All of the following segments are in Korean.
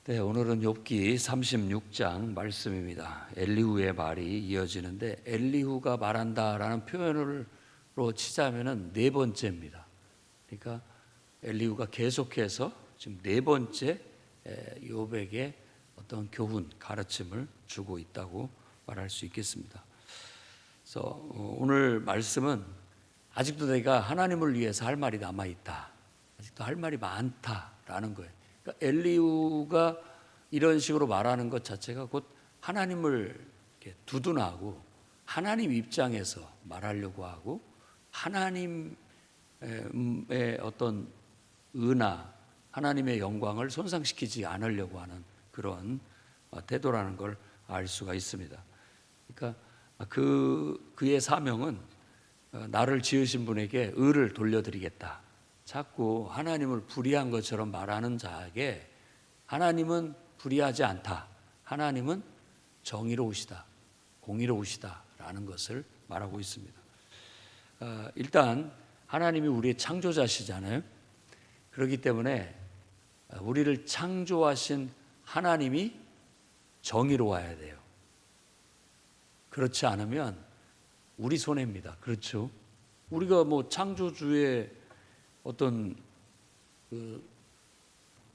네, 오늘은 욥기 36장 말씀입니다. 엘리후의 말이 이어지는데 엘리후가 말한다라는 표현으로 치자면은 네 번째입니다. 그러니까 엘리후가 계속해서 지금 네 번째 욥에게 어떤 교훈, 가르침을 주고 있다고 말할 수 있겠습니다. 그래서 오늘 말씀은 아직도 내가 하나님을 위해서 할 말이 남아 있다. 아직도 할 말이 많다라는 거예요. 그러니까 엘리후가 이런 식으로 말하는 것 자체가 곧 하나님을 두둔하고 하나님 입장에서 말하려고 하고 하나님의 어떤 은하, 하나님의 영광을 손상시키지 않으려고 하는 그런 태도라는 걸 알 수가 있습니다. 그러니까 그의 사명은 나를 지으신 분에게 의를 돌려드리겠다. 자꾸 하나님을 불의한 것처럼 말하는 자에게 하나님은 불의하지 않다. 하나님은 정의로우시다. 공의로우시다라는 것을 말하고 있습니다. 일단 하나님이 우리의 창조자시잖아요. 그렇기 때문에 우리를 창조하신 하나님이 정의로워야 돼요. 그렇지 않으면 우리 손해입니다. 그렇죠? 우리가 창조주의 어떤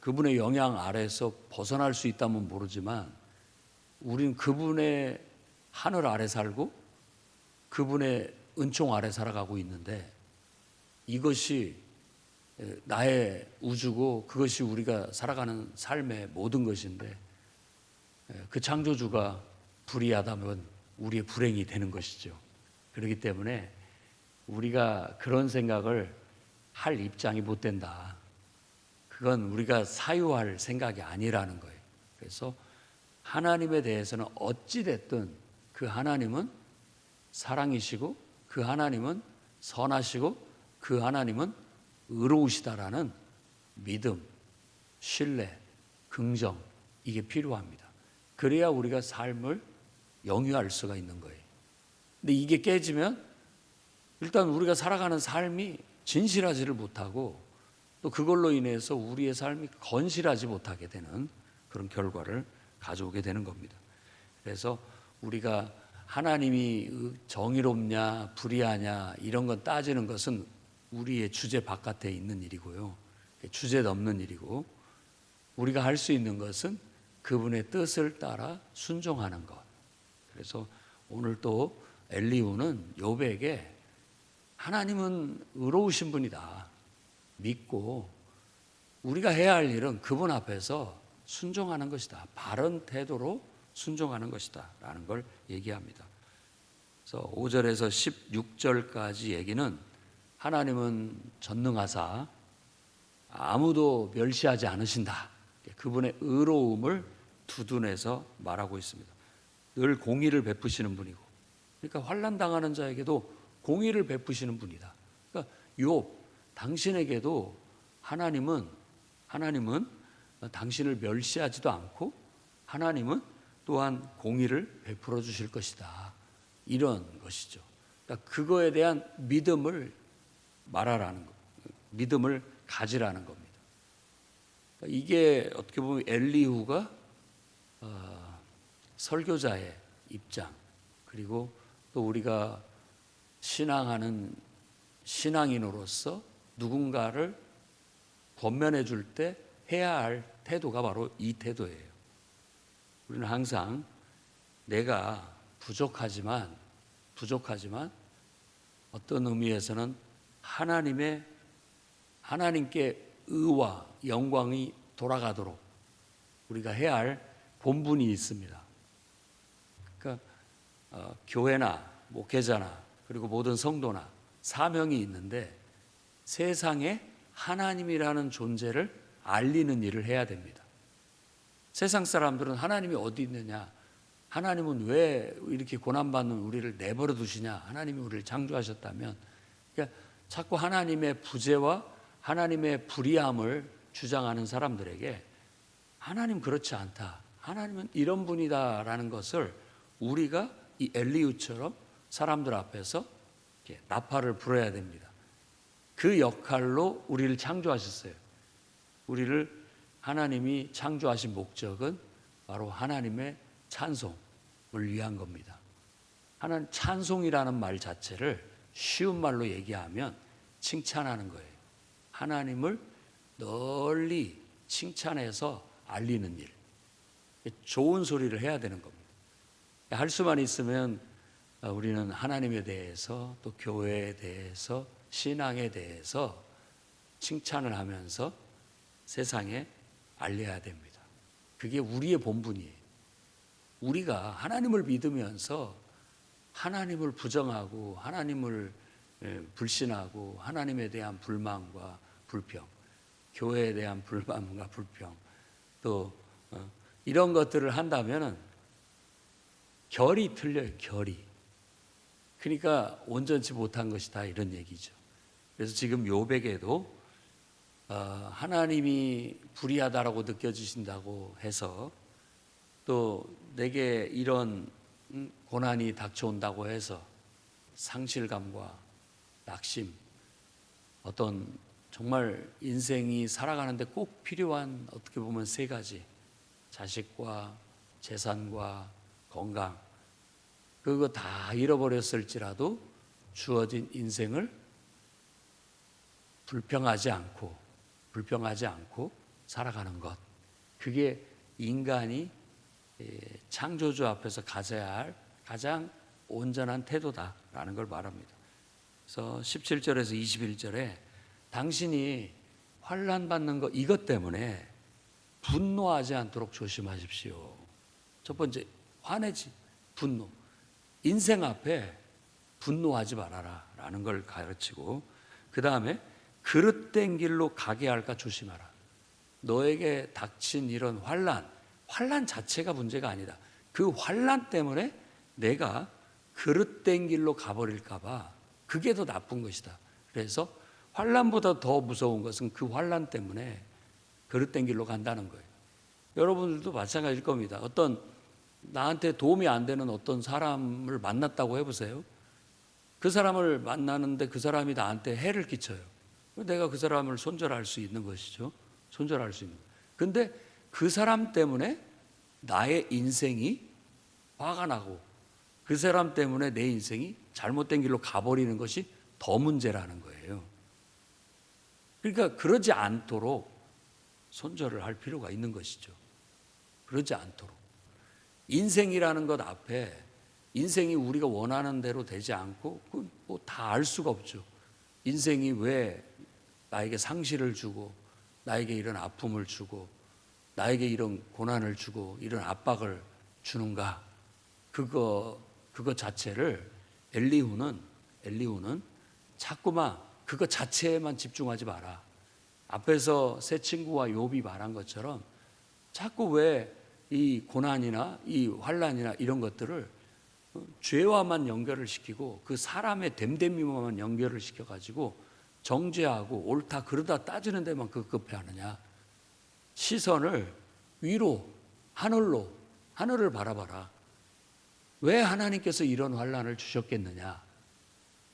그분의 영향 아래에서 벗어날 수 있다면 모르지만 우리는 그분의 하늘 아래 살고 그분의 은총 아래 살아가고 있는데 이것이 나의 우주고 그것이 우리가 살아가는 삶의 모든 것인데 그 창조주가 불의하다면 우리의 불행이 되는 것이죠. 그렇기 때문에 우리가 그런 생각을 할 입장이 못 된다. 그건 우리가 사유할 생각이 아니라는 거예요. 그래서 하나님에 대해서는 어찌됐든 그 하나님은 사랑이시고 그 하나님은 선하시고 그 하나님은 의로우시다라는 믿음, 신뢰, 긍정 이게 필요합니다. 그래야 우리가 삶을 영위할 수가 있는 거예요. 근데 이게 깨지면 일단 우리가 살아가는 삶이 진실하지를 못하고 또 그걸로 인해서 우리의 삶이 건실하지 못하게 되는 그런 결과를 가져오게 되는 겁니다. 그래서 우리가 하나님이 정의롭냐 불의하냐 이런 건 따지는 것은 우리의 주제 바깥에 있는 일이고요. 주제 넘는 일이고 우리가 할 수 있는 것은 그분의 뜻을 따라 순종하는 것. 그래서 오늘 또 엘리후는 욥에게 하나님은 의로우신 분이다. 믿고 우리가 해야 할 일은 그분 앞에서 순종하는 것이다. 바른 태도로 순종하는 것이다. 라는 걸 얘기합니다. 그래서 5절에서 16절까지 얘기는 하나님은 전능하사 아무도 멸시하지 않으신다. 그분의 의로움을 두둔해서 말하고 있습니다. 늘 공의를 베푸시는 분이고 그러니까 환난 당하는 자에게도 공의를 베푸시는 분이다. 그러니까 욥 당신에게도 하나님은 당신을 멸시하지도 않고 하나님은 또한 공의를 베풀어 주실 것이다. 이런 것이죠. 그러니까 그거에 대한 믿음을 말하라는 것, 믿음을 가지라는 겁니다. 그러니까 이게 어떻게 보면 엘리후가 설교자의 입장 그리고 또 우리가 신앙하는 신앙인으로서 누군가를 권면해 줄 때 해야 할 태도가 바로 이 태도예요. 우리는 항상 내가 부족하지만 어떤 의미에서는 하나님께 의와 영광이 돌아가도록 우리가 해야 할 본분이 있습니다. 그러니까 교회나 목회자나 그리고 모든 성도나 사명이 있는데 세상에 하나님이라는 존재를 알리는 일을 해야 됩니다. 세상 사람들은 하나님이 어디 있느냐, 하나님은 왜 이렇게 고난받는 우리를 내버려 두시냐, 하나님이 우리를 창조하셨다면 그러니까 자꾸 하나님의 부재와 하나님의 불의함을 주장하는 사람들에게 하나님 그렇지 않다, 하나님은 이런 분이다라는 것을 우리가 이 엘리후처럼 사람들 앞에서 나팔을 불어야 됩니다. 그 역할로 우리를 창조하셨어요. 우리를 하나님이 창조하신 목적은 바로 하나님의 찬송을 위한 겁니다. 하나님 찬송이라는 말 자체를 쉬운 말로 얘기하면 칭찬하는 거예요. 하나님을 널리 칭찬해서 알리는 일, 좋은 소리를 해야 되는 겁니다. 할 수만 있으면 우리는 하나님에 대해서 또 교회에 대해서 신앙에 대해서 칭찬을 하면서 세상에 알려야 됩니다. 그게 우리의 본분이에요. 우리가 하나님을 믿으면서 하나님을 부정하고 하나님을 불신하고 하나님에 대한 불만과 불평, 교회에 대한 불만과 불평, 또 이런 것들을 한다면은 결이 틀려요. 결이. 그러니까 온전치 못한 것이다 이런 얘기죠. 그래서 지금 욥에게도 하나님이 불의하다라고 느껴지신다고 해서 또 내게 이런 고난이 닥쳐온다고 해서 상실감과 낙심, 어떤 정말 인생이 살아가는데 꼭 필요한 어떻게 보면 세 가지, 자식과 재산과 건강, 그거 다 잃어버렸을지라도 주어진 인생을 불평하지 않고 살아가는 것, 그게 인간이 창조주 앞에서 가져야 할 가장 온전한 태도다라는 걸 말합니다. 그래서 17절에서 21절에 당신이 환난 받는 것 이것 때문에 분노하지 않도록 조심하십시오. 첫 번째, 화내지, 분노. 인생 앞에 분노하지 말아라 라는 걸 가르치고, 그 다음에 그릇된 길로 가게 할까 조심하라. 너에게 닥친 이런 환난 자체가 문제가 아니다. 그 환난 때문에 내가 그릇된 길로 가버릴까 봐 그게 더 나쁜 것이다. 그래서 환난보다 더 무서운 것은 그 환난 때문에 그릇된 길로 간다는 거예요. 여러분들도 마찬가지일 겁니다. 어떤 나한테 도움이 안 되는 어떤 사람을 만났다고 해보세요. 그 사람을 만나는데 그 사람이 나한테 해를 끼쳐요. 내가 그 사람을 손절할 수 있는 것이죠. 손절할 수 있는. 근데 그 사람 때문에 나의 인생이 화가 나고 그 사람 때문에 내 인생이 잘못된 길로 가버리는 것이 더 문제라는 거예요. 그러니까 그러지 않도록 손절을 할 필요가 있는 것이죠. 그러지 않도록. 인생이라는 것 앞에 인생이 우리가 원하는 대로 되지 않고 뭐 다 알 수가 없죠. 인생이 왜 나에게 상실을 주고 나에게 이런 아픔을 주고 나에게 이런 고난을 주고 이런 압박을 주는가? 그거 자체를 엘리후는 자꾸만 그거 자체에만 집중하지 마라. 앞에서 새 친구와 욥이 말한 것처럼 자꾸 왜 이 고난이나 이 환난이나 이런 것들을 죄와만 연결을 시키고 그 사람의 됨됨이만 연결을 시켜가지고 정죄하고 옳다 그르다 따지는 데만 급급해하느냐. 시선을 위로 하늘을 바라봐라. 왜 하나님께서 이런 환난을 주셨겠느냐.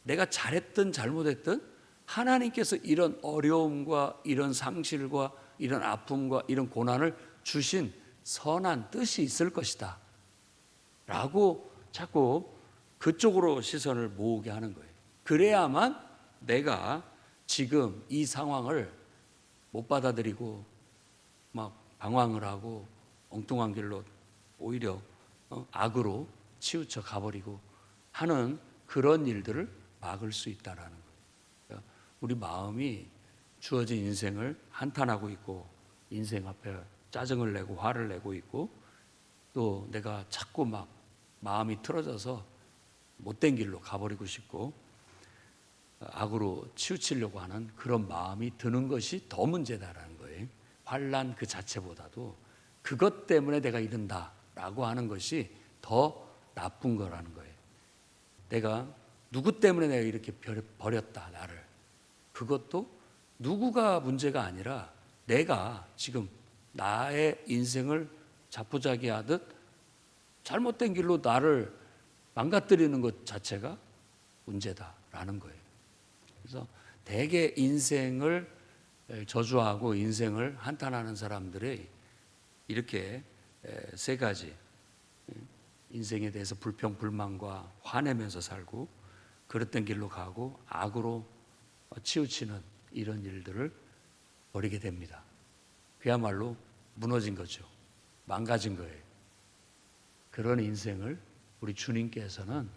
내가 잘했든 잘못했든 하나님께서 이런 어려움과 이런 상실과 이런 아픔과 이런 고난을 주신 선한 뜻이 있을 것이다 라고 자꾸 그쪽으로 시선을 모으게 하는 거예요. 그래야만 내가 지금 이 상황을 못 받아들이고 막 방황을 하고 엉뚱한 길로 오히려 악으로 치우쳐 가버리고 하는 그런 일들을 막을 수 있다라는 거예요. 그러니까 우리 마음이 주어진 인생을 한탄하고 있고 인생 앞에 짜증을 내고 화를 내고 있고 또 내가 자꾸 막 마음이 틀어져서 못된 길로 가버리고 싶고 악으로 치우치려고 하는 그런 마음이 드는 것이 더 문제다라는 거예요. 환난 그 자체보다도 그것 때문에 내가 이른다라고 하는 것이 더 나쁜 거라는 거예요. 내가 누구 때문에 내가 이렇게 버렸다 나를. 그것도 누구가 문제가 아니라 내가 지금 나의 인생을 자포자기하듯 잘못된 길로 나를 망가뜨리는 것 자체가 문제다라는 거예요. 그래서 대개 인생을 저주하고 인생을 한탄하는 사람들의 이렇게 세 가지, 인생에 대해서 불평 불만과 화내면서 살고 그릇된 길로 가고 악으로 치우치는 이런 일들을 벌이게 됩니다. 그야말로 무너진 거죠. 망가진 거예요. 그런 인생을 우리 주님께서는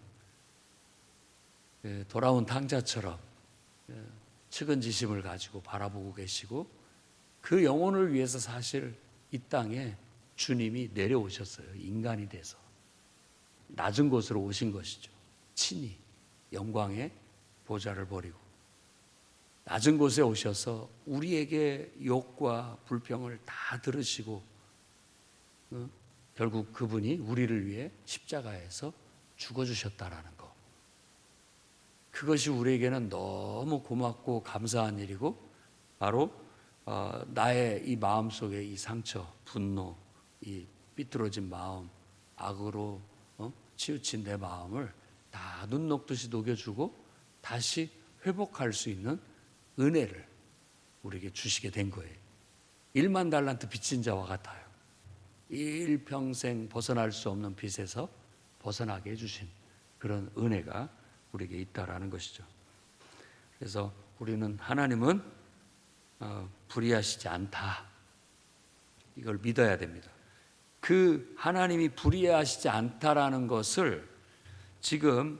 돌아온 탕자처럼 측은지심을 가지고 바라보고 계시고, 그 영혼을 위해서 사실 이 땅에 주님이 내려오셨어요. 인간이 돼서 낮은 곳으로 오신 것이죠. 친히 영광의 보좌를 버리고 낮은 곳에 오셔서 우리에게 욕과 불평을 다 들으시고 결국 그분이 우리를 위해 십자가에서 죽어주셨다라는 거, 그것이 우리에게는 너무 고맙고 감사한 일이고, 바로 나의 이 마음속에 이 상처, 분노, 이 삐뚤어진 마음, 악으로 치우친 내 마음을 다 눈 녹듯이 녹여주고 다시 회복할 수 있는 은혜를 우리에게 주시게 된 거예요. 1만 달란트 빚진 자와 같아요. 일평생 벗어날 수 없는 빚에서 벗어나게 해주신 그런 은혜가 우리에게 있다라는 것이죠. 그래서 우리는 하나님은 불의하시지 않다, 이걸 믿어야 됩니다. 그 하나님이 불의하시지 않다라는 것을 지금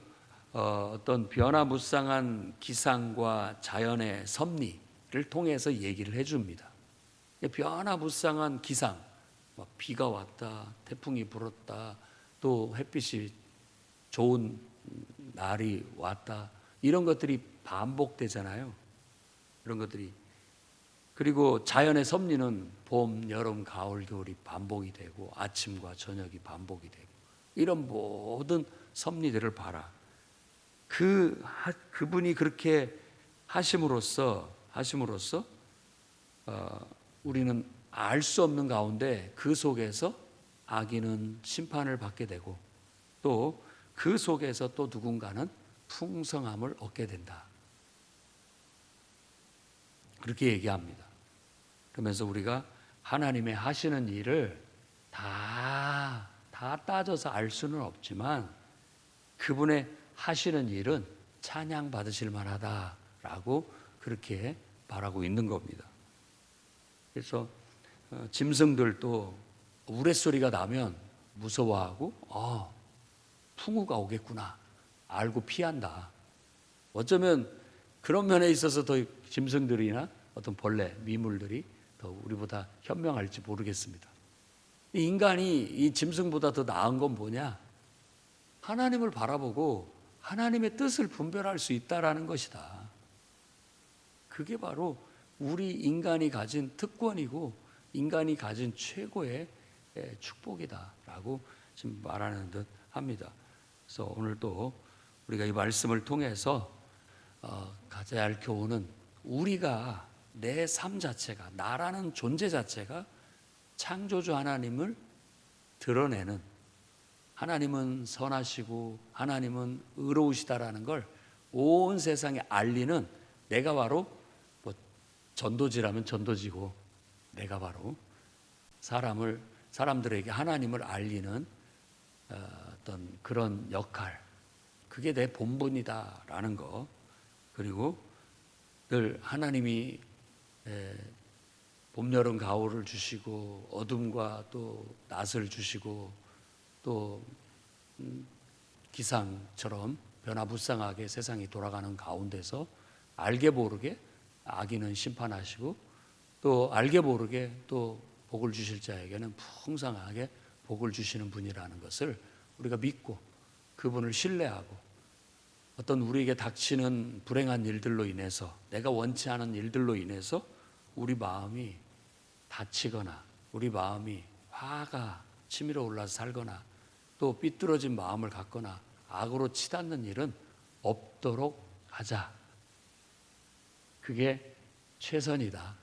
어떤 변화무쌍한 기상과 자연의 섭리를 통해서 얘기를 해줍니다. 변화무쌍한 기상, 비가 왔다, 태풍이 불었다, 또 햇빛이 좋은 날이 왔다, 이런 것들이 반복되잖아요. 이런 것들이. 그리고 자연의 섭리는 봄, 여름, 가을, 겨울이 반복이 되고 아침과 저녁이 반복이 되고, 이런 모든 섭리들을 봐라. 그분이 그렇게 하심으로써 우리는 알 수 없는 가운데 그 속에서 악인은 심판을 받게 되고, 또 그 속에서 또 누군가는 풍성함을 얻게 된다, 그렇게 얘기합니다. 그러면서 우리가 하나님의 하시는 일을 다 따져서 알 수는 없지만 그분의 하시는 일은 찬양 받으실 만하다라고 그렇게 말하고 있는 겁니다. 그래서 짐승들도 우레소리가 나면 무서워하고 풍우가 오겠구나 알고 피한다. 어쩌면 그런 면에 있어서 더 짐승들이나 어떤 벌레, 미물들이 더 우리보다 현명할지 모르겠습니다. 인간이 이 짐승보다 더 나은 건 뭐냐? 하나님을 바라보고 하나님의 뜻을 분별할 수 있다라는 것이다. 그게 바로 우리 인간이 가진 특권이고 인간이 가진 최고의 축복이다라고 지금 말하는 듯 합니다. 그래서 오늘 또 우리가 이 말씀을 통해서 가져야 할 교훈은, 우리가 내 삶 자체가, 나라는 존재 자체가 창조주 하나님을 드러내는, 하나님은 선하시고 하나님은 의로우시다라는 걸 온 세상에 알리는, 내가 바로 전도지라면 전도지고, 내가 바로 사람들에게 하나님을 알리는 어떤 그런 역할, 그게 내 본분이다라는 거. 그리고 늘 하나님이 봄, 여름, 가을을 주시고 어둠과 또 낫을 주시고 또 기상처럼 변화무쌍하게 세상이 돌아가는 가운데서 알게 모르게 악인은 심판하시고, 또 알게 모르게 또 복을 주실 자에게는 풍성하게 복을 주시는 분이라는 것을 우리가 믿고 그분을 신뢰하고, 어떤 우리에게 닥치는 불행한 일들로 인해서, 내가 원치 않은 일들로 인해서 우리 마음이 다치거나 우리 마음이 화가 치밀어 올라서 살거나 또 삐뚤어진 마음을 갖거나 악으로 치닫는 일은 없도록 하자. 그게 최선이다.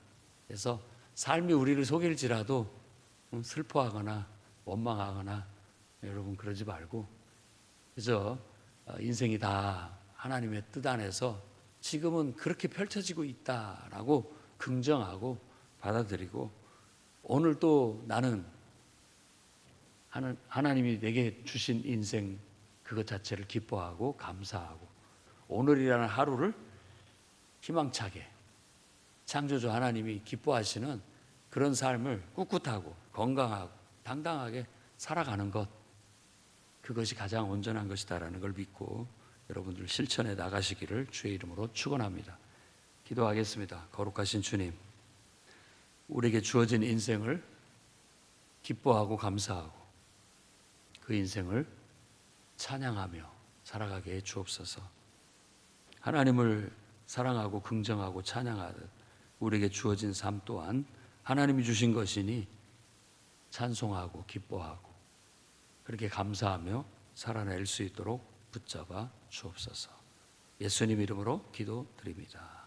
그래서 삶이 우리를 속일지라도 슬퍼하거나 원망하거나 여러분 그러지 말고, 그저 인생이 다 하나님의 뜻 안에서 지금은 그렇게 펼쳐지고 있다라고 긍정하고 받아들이고 오늘 또 나는 하나님이 내게 주신 인생 그것 자체를 기뻐하고 감사하고 오늘이라는 하루를 희망차게 창조주 하나님이 기뻐하시는 그런 삶을 꿋꿋하고 건강하고 당당하게 살아가는 것, 그것이 가장 온전한 것이다라는 걸 믿고 여러분들 실천해 나가시기를 주의 이름으로 축원합니다. 기도하겠습니다. 거룩하신 주님, 우리에게 주어진 인생을 기뻐하고 감사하고 그 인생을 찬양하며 살아가게 해 주옵소서. 하나님을 사랑하고 긍정하고 찬양하듯 우리에게 주어진 삶 또한 하나님이 주신 것이니 찬송하고 기뻐하고 그렇게 감사하며 살아낼 수 있도록 붙잡아 주옵소서. 예수님 이름으로 기도드립니다.